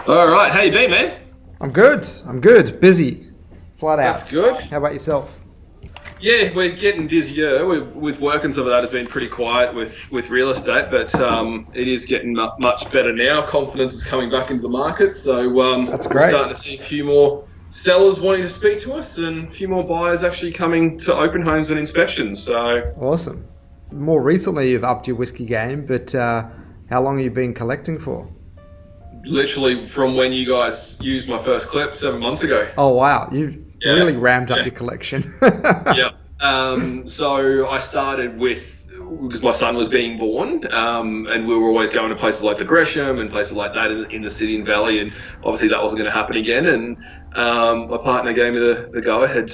All right, how you been, man? I'm good. Busy. Flat out. That's good. How about yourself? Yeah, we're getting busier with work and stuff like that. Has been pretty quiet with real estate, but it is getting much better now. Confidence is coming back into the market, so That's we're great. starting to see a few more sellers wanting to speak to us and a few more buyers actually coming to open homes and inspections. So Awesome. More recently, you've upped your whiskey game, but how long have you been collecting for? literally from when you guys used my first clip 7 months ago. Oh, wow. You've really ramped up yeah. your collection. Yeah. So I started because my son was being born, and we were always going to places like the Gresham and places like that in the city and valley, and obviously that wasn't going to happen again. And my partner gave me the go-ahead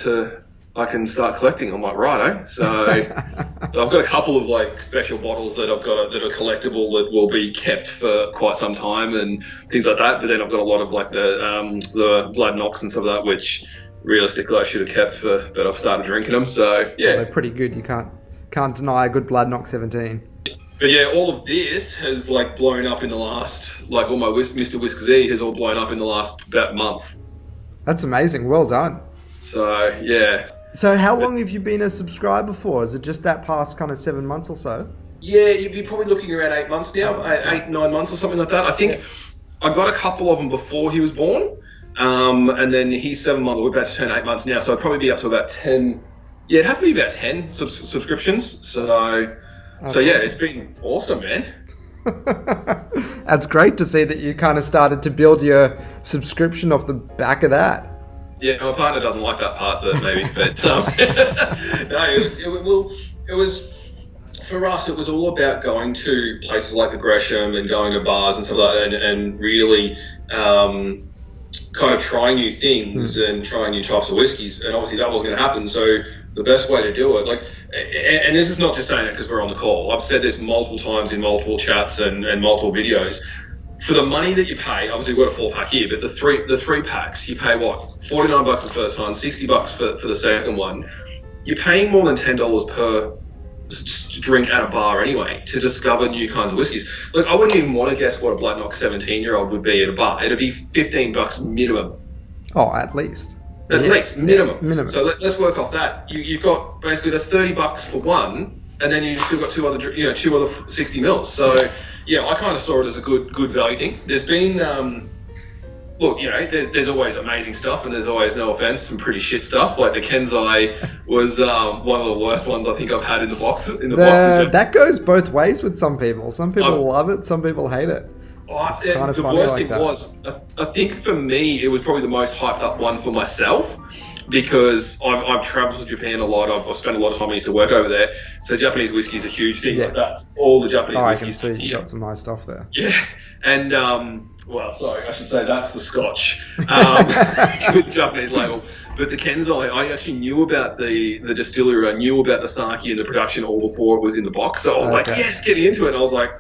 I can start collecting. I'm like, righto. So I've got a couple of like special bottles that I've got that are collectible that will be kept for quite some time and things like that. But then I've got a lot of like the Blood Knocks and stuff like that, which realistically I should have kept but I've started drinking them. So yeah, they're pretty good. You can't deny a good Blood Knock 17. But yeah, all of this has like blown up in the last, like all my Mr. Whiskey Z has all blown up in the last about month. That's amazing. Well done. So yeah. So how long have you been a subscriber for? Is it just that past kind of 7 months or so? Yeah, you'd be probably looking around 8 months now, eight, 9 months or something like that. I think I got a couple of them before he was born, and then he's 7 months. We're about to turn 8 months now, so I'd probably be up to about 10. Yeah, it'd have to be about 10 subscriptions. So awesome. Yeah, it's been awesome, man. That's great to see that you kind of started to build your subscription off the back of that. Yeah, my partner doesn't like that part, maybe, but no, it was for us. It was all about going to places like the Gresham and going to bars and stuff like that, and really kind of trying new things and trying new types of whiskies. And obviously that wasn't going to happen. So the best way to do it, and this is not just saying it because we're on the call. I've said this multiple times in multiple chats and multiple videos. For the money that you pay, obviously we've got a 4-pack here, but the three packs, you pay what? $49 the first one, $60 for the second one. You're paying more than $10 per drink at a bar anyway to discover new kinds of whiskies. Look, I wouldn't even want to guess what a Blood Knock 17-year-old would be at a bar. It'd be $15 minimum. Oh, at least. At least, minimum. Yeah, minimum. So let's work off that. You've got basically that's $30 for one, and then you've still got two other 60 mils. So yeah, I kind of saw it as a good value thing. There's been look, there's always amazing stuff, and there's always, no offense, some pretty shit stuff. Like the Kenzai was one of the worst ones I think I've had in the box. That goes both ways with some people. Some people love it, some people hate it. The worst thing was, I think for me, it was probably the most hyped up one for myself, because I've travelled to Japan a lot. I've spent a lot of time. I used to work over there, so Japanese whiskey is a huge thing. Yeah. Like that's all the Japanese I whiskies. can see you got some nice stuff there. Yeah, and well, sorry, I should say that's the Scotch with the Japanese label. But the Kenzai, I actually knew about the distillery. I knew about the sake and the production all before it was in the box. So I was like, yes, getting into it. And I was like,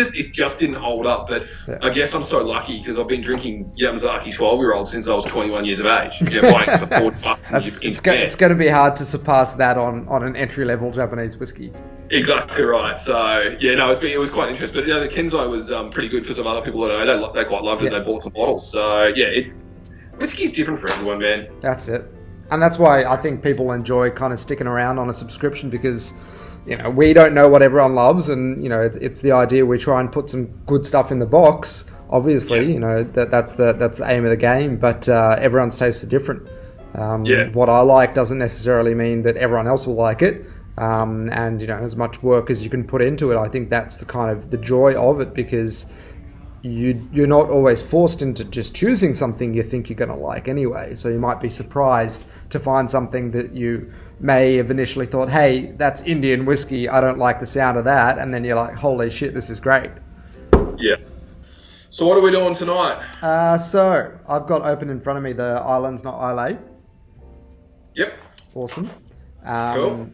it just didn't hold up. But I guess I'm so lucky because I've been drinking Yamazaki 12-year-old since I was 21 years of age. Buying for $40. It's going to be hard to surpass that on an entry-level Japanese whiskey. Exactly right. So yeah, no, it was quite interesting. But the Kenzai was pretty good for some other people that I know. They quite loved it. They bought some bottles. So yeah, whiskey's different for everyone, man. That's it. And that's why I think people enjoy kind of sticking around on a subscription, because we don't know what everyone loves, and it's the idea we try and put some good stuff in the box. Obviously, that's the aim of the game, but everyone's tastes are different. What I like doesn't necessarily mean that everyone else will like it. And as much work as you can put into it, I think that's the kind of the joy of it, because you're not always forced into just choosing something you think you're going to like anyway. So you might be surprised to find something that you may have initially thought, hey, that's Indian whiskey, I don't like the sound of that, and then you're like, holy shit, this is great. Yeah. So what are we doing tonight? So I've got open in front of me the Islands Not Islay. Yep. Awesome. Cool.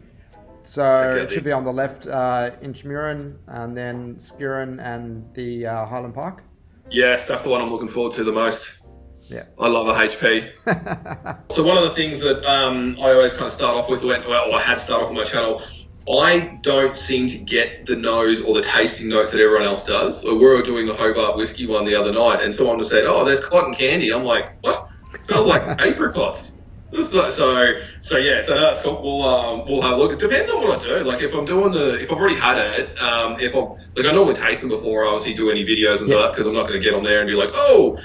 So it should be on the left, Inchmurin, and then Skirin and the Highland Park. Yes, that's the one I'm looking forward to the most. Yeah. I love a HP. So one of the things that I always kind of start off with, I had started off on my channel, I don't seem to get the nose or the tasting notes that everyone else does. We were doing the Hobart whiskey one the other night, and someone just said, "Oh, there's cotton candy." I'm like, "What? It smells like apricots." So yeah, so that's cool. We'll have a look. It depends on what I do. Like if I've already had it, I normally taste them before I obviously do any videos and stuff, because I'm not going to get on there and be like, oh,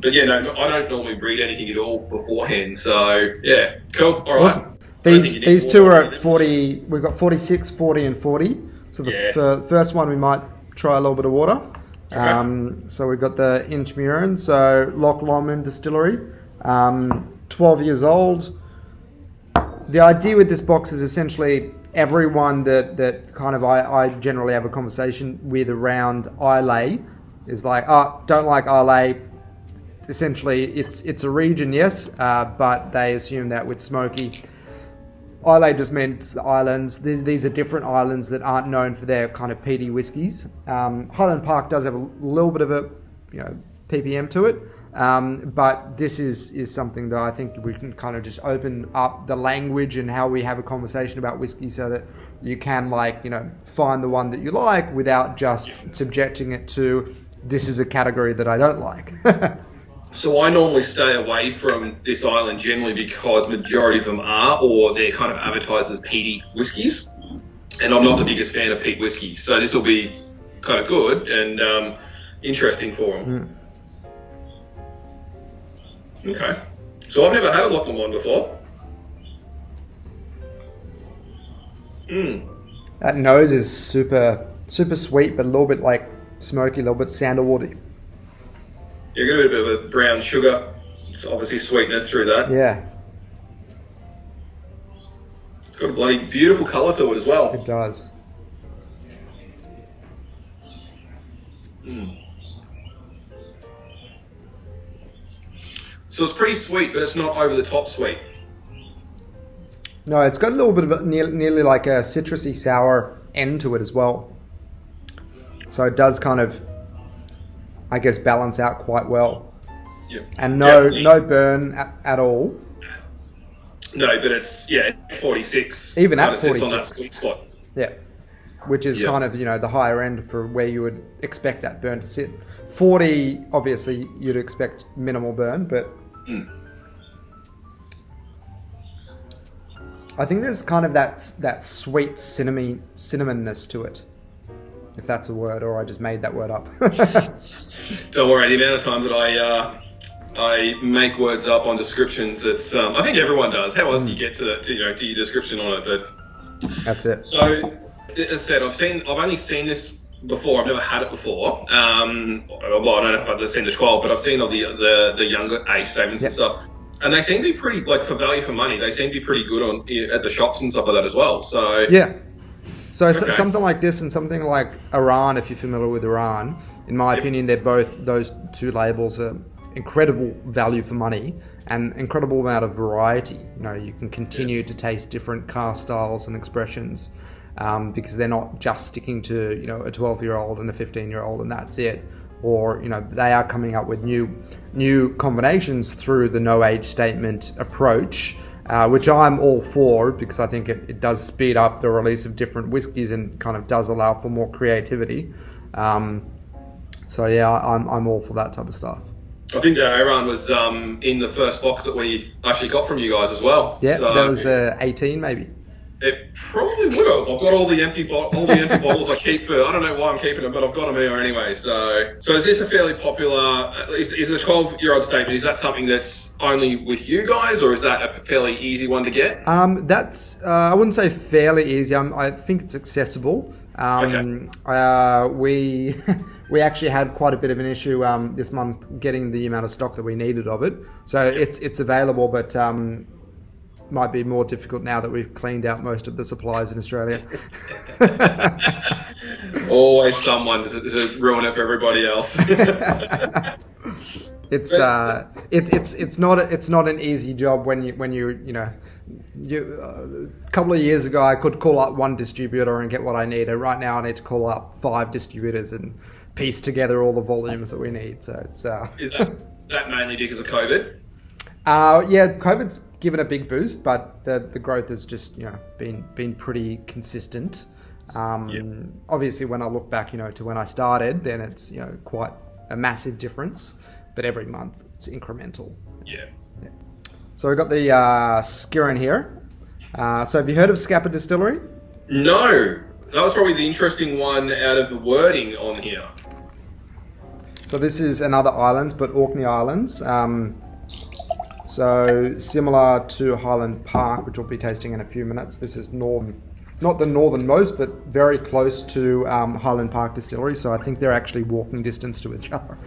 but yeah, no, I don't normally read anything at all beforehand. So yeah, cool. All right. Awesome. These two are at 40. We've got 46, 40, and 40. So the first one we might try a little bit of water. Okay. So we've got the Inchmurin, so Loch Lomond Distillery. 12 years old. The idea with this box is essentially everyone that kind of I generally have a conversation with around Islay is like, oh, don't like Islay. Essentially, it's a region, yes, but they assume that with smoky, Islay just meant the islands. These are different islands that aren't known for their kind of peaty whiskies. Highland Park does have a little bit of a ppm to it. But this is something that I think we can kind of just open up the language and how we have a conversation about whiskey, so that you can find the one that you like without just subjecting it to, this is a category that I don't like. So I normally stay away from this island generally because majority of them are, or they're kind of advertised as peaty whiskies, and I'm not the biggest fan of peat whiskey. So this will be kind of good and interesting for them. Okay. So I've never had a Loch Lomond before. That nose is super sweet, but a little bit like smoky, a little bit sandalwoody. You get a bit of a brown sugar. It's obviously sweetness through that. Yeah. It's got a bloody beautiful colour to it as well. It does. So it's pretty sweet, but it's not over the top sweet. No, it's got a little bit of nearly like a citrusy sour end to it as well. So it does kind of, I guess, balance out quite well. Yep. And no burn at all. No, but it's 46. Even at 46. Sits on that sweet spot. Yeah. Which is kind of, the higher end for where you would expect that burn to sit. 40, obviously, you'd expect minimal burn, but I think there's kind of that sweet cinnamonness to it, if that's a word, or I just made that word up. Don't worry, the amount of times that I make words up on descriptions, it's I think everyone does. How else do you get to your description on it? But that's it. So, as I said, I've only seen this before. I've never had it before. Well, I don't know if I've seen the 12, but I've seen all the younger age statements and stuff. And they seem to be pretty, like, for value for money, they seem to be pretty good at the shops and stuff like that as well. So yeah. So something like this and something like Iran, if you're familiar with Iran, in my opinion, those two labels are incredible value for money and incredible amount of variety. You can continue to taste different cask styles and expressions. Because they're not just sticking to a 12-year-old and a 15-year-old and that's it, or they are coming up with new combinations through the no age statement approach, which I'm all for, because I think it does speed up the release of different whiskies and kind of does allow for more creativity. So yeah, I'm all for that type of stuff. I think Iran was in the first box that we actually got from you guys as well. Yeah, so that was the 18 maybe. It probably would have. I've got all the empty bottles I keep for. I don't know why I'm keeping them, but I've got them here anyway. So is this a fairly popular? Is the 12-year-old statement? Is that something that's only with you guys, or is that a fairly easy one to get? That's I wouldn't say fairly easy. I think it's accessible. We actually had quite a bit of an issue this month getting the amount of stock that we needed of it. So it's available, but might be more difficult now that we've cleaned out most of the supplies in Australia. Always someone to ruin it for everybody else. It's not an easy job when you a couple of years ago I could call up one distributor and get what I needed. Right now I need to call up 5 distributors and piece together all the volumes that we need. So it's That mainly because of COVID. Yeah, COVID's given a big boost, but the growth has just been pretty consistent. Obviously, when I look back, to when I started, then it's quite a massive difference. But every month it's incremental. Yeah. So we've got the Skirin here. So have you heard of Scapa Distillery? No. So that was probably the interesting one out of the wording on here. So this is another island, but Orkney Islands. So similar to Highland Park, which we'll be tasting in a few minutes. This is not the northernmost, but very close to Highland Park Distillery. So I think they're actually walking distance to each other.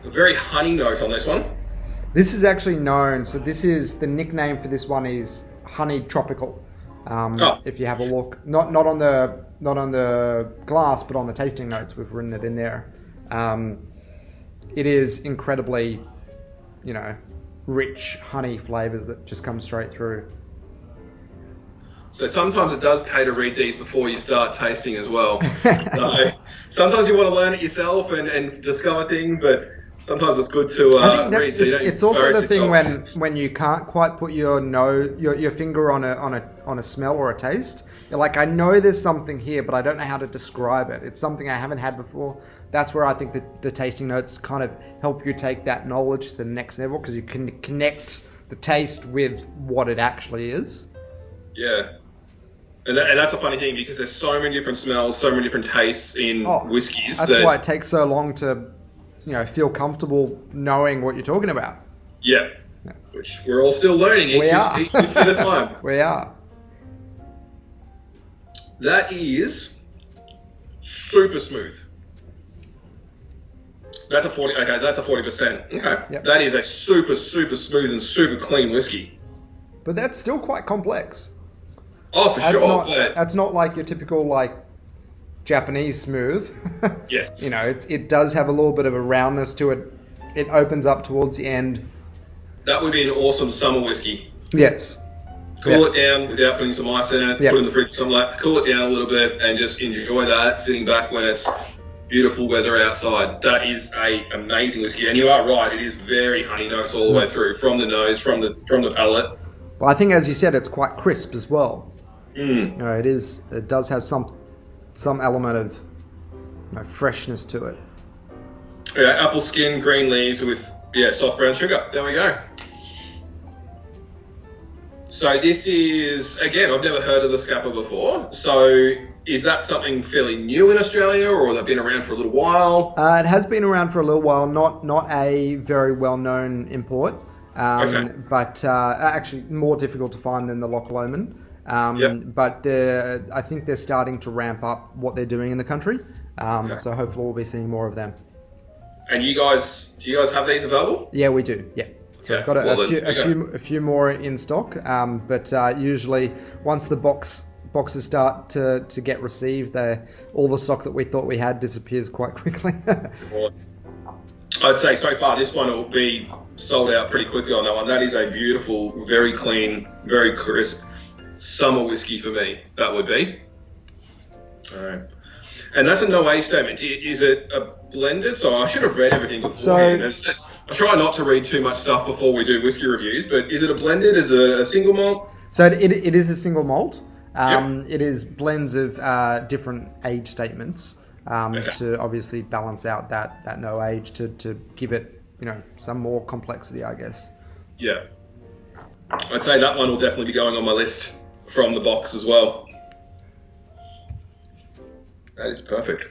A very honey note on this one. This is actually known. So this is the nickname for this one is Honey Tropical. If you have a look, not on the glass, but on the tasting notes, we've written it in there. It is incredibly, rich honey flavors that just come straight through. So sometimes it does pay to read these before you start tasting as well. So sometimes you want to learn it yourself and discover things, but sometimes it's good to read. So it's also the thing when you can't quite put your finger on a smell or a taste. You're like, I know there's something here, but I don't know how to describe it. It's something I haven't had before. That's where I think that the tasting notes kind of help you take that knowledge to the next level, because you can connect the taste with what it actually is. Yeah. And that's a funny thing, because there's so many different smells, so many different tastes in whiskies. That's why it takes so long to feel comfortable knowing what you're talking about. Yeah. Which we're all still learning each whiskey at a time. We are. That is super smooth. That's a 40. Okay, that's a 40%. Okay. Yep. That is a super, super smooth and super clean whiskey. But that's still quite complex. Oh, for sure. That's not like your typical Japanese smooth. Yes. It does have a little bit of a roundness to it. It opens up towards the end. That would be an awesome summer whiskey. Yes. Cool it down without putting some ice in it. Yep. Put it in the fridge, something like that. Cool it down a little bit and just enjoy that sitting back when it's beautiful weather outside. That is a amazing whiskey, and you are right. It is very honey notes all the way through, from the nose, from the palate. Well, I think, as you said, it's quite crisp as well. Mm. It does have some element of freshness to it. Yeah, apple skin, green leaves with soft brown sugar. There we go. So this is, again, I've never heard of the Scapa before. So is that something fairly new in Australia, or they've been around for a little while? It has been around for a little while. Not a very well-known import, but actually more difficult to find than the Loch Lomond. But I think they're starting to ramp up what they're doing in the country. So hopefully we'll be seeing more of them. And do you guys have these available? Yeah, we do. Yeah. So we've got a few more in stock. But usually once the boxes start to get received, all the stock that we thought we had disappears quite quickly. I'd say so far this one will be sold out pretty quickly on that one. That is a beautiful, very clean, very crisp summer whiskey for me. That would be. All right. And that's a no age statement. Is it a blended? So I should have read everything beforehand. I try not to read too much stuff before we do whiskey reviews, but is it a blended? Is it a single malt? So it is a single malt. It is blends of different age statements to obviously balance out that no age to give it some more complexity, I guess. Yeah. I'd say that one will definitely be going on my list from the box as well. That is perfect.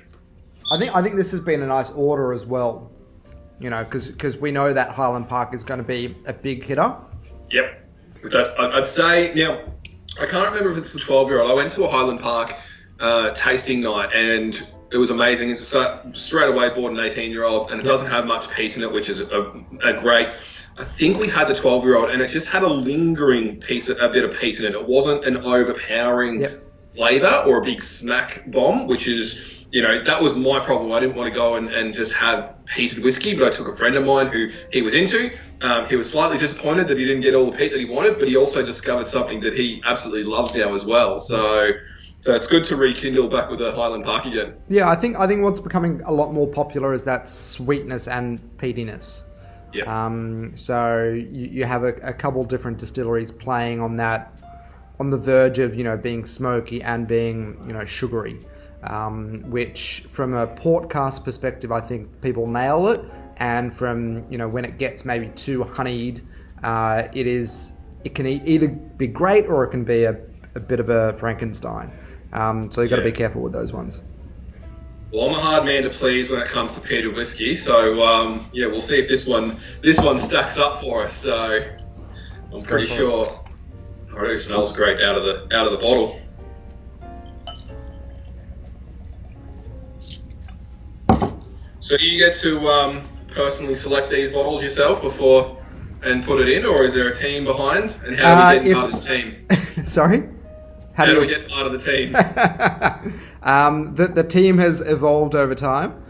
I think this has been a nice order as well, because we know that Highland Park is going to be a big hitter. Yep. I'd say, now, I can't remember if it's the 12-year-old. I went to a Highland Park tasting night, and it was amazing. So straight away bought an 18-year-old, and it doesn't have much peat in it, which is a great. I think we had the 12-year-old, and it just had a lingering a bit of peat in it. It wasn't an overpowering flavour or a big smack bomb, which is, that was my problem. I didn't want to go and just have peated whiskey, but I took a friend of mine who he was into. He was slightly disappointed that he didn't get all the peat that he wanted, but he also discovered something that he absolutely loves now as well. So So it's good to rekindle back with the Highland Park again. Yeah, I think what's becoming a lot more popular is that sweetness and peatiness. Yeah. So you have a couple different distilleries playing on that, on the verge of being smoky and being sugary, which from a port cask perspective, I think people nail it, and from when it gets maybe too honeyed, it can either be great or it can be a bit of a Frankenstein. So you've got to be careful with those ones. Well, I'm a hard man to please when it comes to peated whiskey, so we'll see if this one stacks up for us. So I'm pretty sure. It already smells great out of the bottle. So do you get to personally select these bottles yourself before and put it in, or is there a team behind? And how do we get part of the team? Sorry? How do we get part of the team? The team has evolved over time.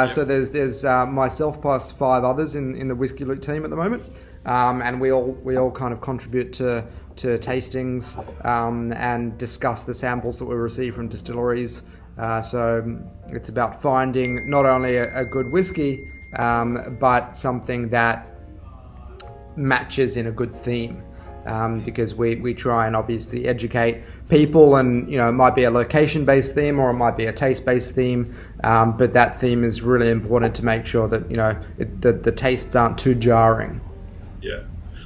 So there's myself plus 5 others in the Whisky Loot team at the moment, and we all kind of contribute to tastings and discuss the samples that we receive from distilleries. So it's about finding not only a good whiskey, but something that matches in a good theme. Because we try and obviously educate people, and it might be a location-based theme or it might be a taste-based theme, but that theme is really important to make sure that the tastes aren't too jarring. Yeah.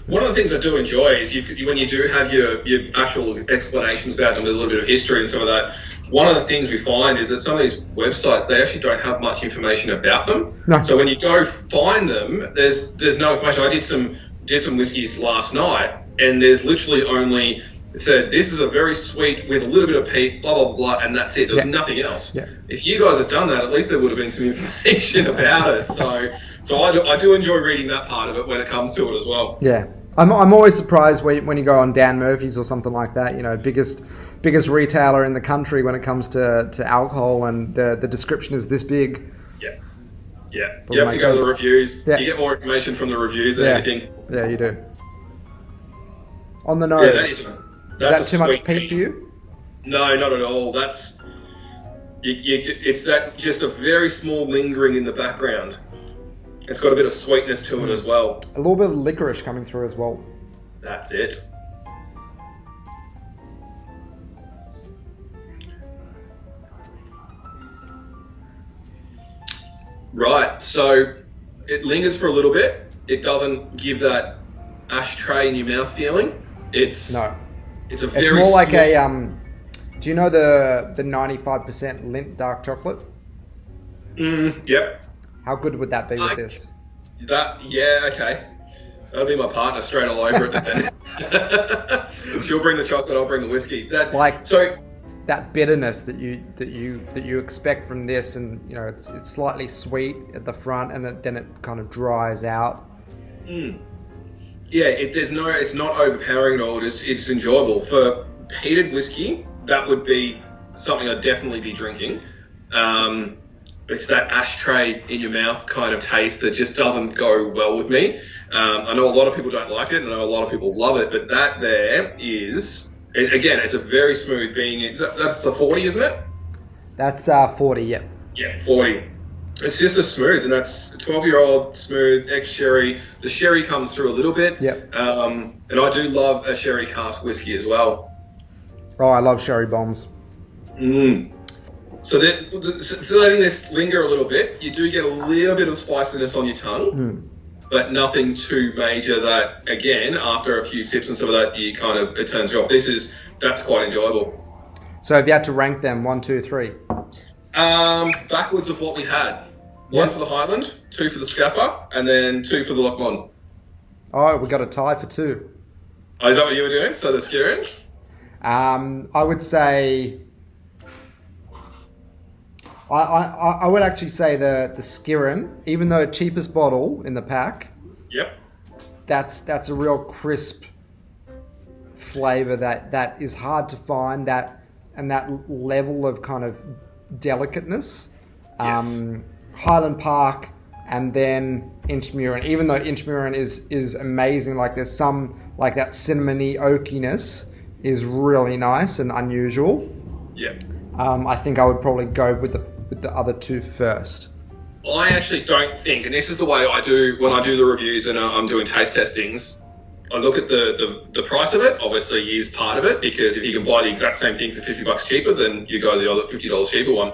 One of the things I do enjoy is when you do have your actual explanations about them with a little bit of history and some of that. One of the things we find is that some of these websites, they actually don't have much information about them. No. So when you go find them, there's no information. I did some whiskeys last night, and there's literally only, it said, this is a very sweet with a little bit of peat, blah, blah, blah, and that's it. There's nothing else. Yeah. If you guys had done that, at least there would have been some information about it. So I do enjoy reading that part of it when it comes to it as well. Yeah. I'm always surprised when you go on Dan Murphy's or something like that, biggest retailer in the country when it comes to alcohol, and the description is this big. Yeah. Yeah. You have to go to the reviews. Yeah. You get more information from the reviews than anything. Yeah, you do. On the nose. Yeah, is that too much peat for you? No, not at all. It's that just a very small lingering in the background. It's got a bit of sweetness to it as well. A little bit of licorice coming through as well. That's it. Right, so it lingers for a little bit. It doesn't give that ashtray in your mouth feeling. It's a very. It's more like a. Do you know the 95% Lindt dark chocolate? Yep. How good would that be with this? Okay. That'll be my partner straight all over it then. She'll bring the chocolate, I'll bring the whiskey. That bitterness that you expect from this, and it's slightly sweet at the front, and then it kind of dries out. Yeah, it's not overpowering at all. It's enjoyable. For peated whiskey, that would be something I'd definitely be drinking. It's that ashtray in your mouth kind of taste that just doesn't go well with me. I know a lot of people don't like it, and I know a lot of people love it, but that there is, again, it's a very smooth being. That's the 40, isn't it? That's 40, yep. Yeah, 40. It's just a smooth, and that's a 12-year-old smooth, ex-sherry. The sherry comes through a little bit. Yep. And I do love a sherry cask whiskey as well. Oh, I love sherry bombs. So letting this linger a little bit, you do get a little bit of spiciness on your tongue, but nothing too major that, again, after a few sips and some of that, it turns you off. That's quite enjoyable. So if you had to rank them, 1, 2, 3? Backwards of what we had. 1 for the Highland, 2 for the Scappa, and then 2 for the Lochmont. Oh, we got a tie for 2. Oh, is that what you were doing? So the Skirin? I would say... I would actually say the Skirin, even though cheapest bottle in the pack. Yep. That's a real crisp flavour that is hard to find, that level of kind of delicateness. Yes. Highland Park, and then Inchmuir. Even though Inchmuir is amazing, like there's some like that cinnamony oakiness is really nice and unusual. Yeah. I think I would probably go with the other two first. I actually don't think, and this is the way I do when I do the reviews and I'm doing taste testings. I look at the price of it. Obviously, is part of it, because if you can buy the exact same thing for $50 cheaper, then you go the other $50 cheaper one.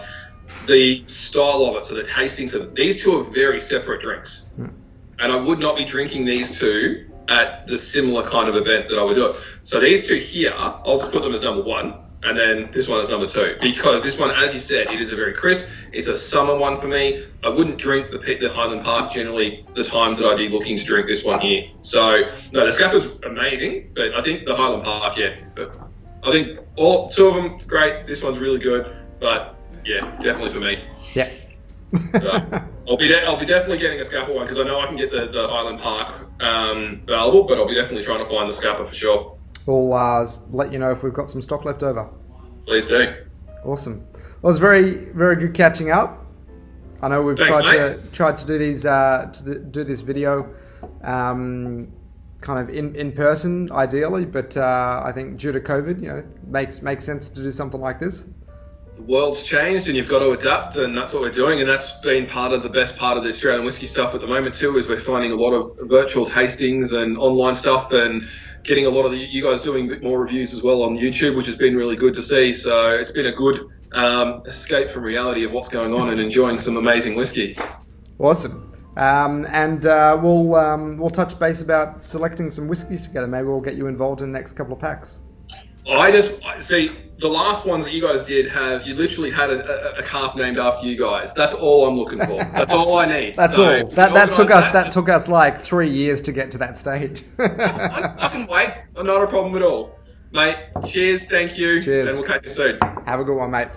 The style of it, so the tastings of it, these two are very separate drinks, and I would not be drinking these two at the similar kind of event that I would do it. So these two here, I'll put them as number one, and then this one is number two, because this one, as you said, it is a very crisp. It's a summer one for me. I wouldn't drink the Highland Park generally the times that I'd be looking to drink this one here. So, no, the Scappa's amazing, but I think the Highland Park, I think all two of them, great. This one's really good, but yeah, definitely for me. Yeah. So, I'll be definitely getting a Scappa one, because I know I can get the Highland Park available, but I'll be definitely trying to find the Scappa for sure. We'll let you know if we've got some stock left over. Please do. Awesome. Well, it's very, very good catching up. I know we've tried to do these do this video kind of in person ideally, but I think due to COVID, makes sense to do something like this. The world's changed and you've got to adapt, and that's what we're doing, and that's been part of the best part of the Australian whiskey stuff at the moment too, is we're finding a lot of virtual tastings and online stuff, and getting a lot of you guys doing a bit more reviews as well on YouTube, which has been really good to see. So it's been a good escape from reality of what's going on and enjoying some amazing whiskey. Awesome. And we'll touch base about selecting some whiskies together. Maybe we'll get you involved in the next couple of packs. I see the last ones that you guys did you literally had a cast named after you guys. That's all I'm looking for. That's all I need. That's all. That took us like 3 years to get to that stage. I can wait. Not a problem at all. Mate, cheers, thank you. Cheers. And we'll catch you soon. Have a good one, mate.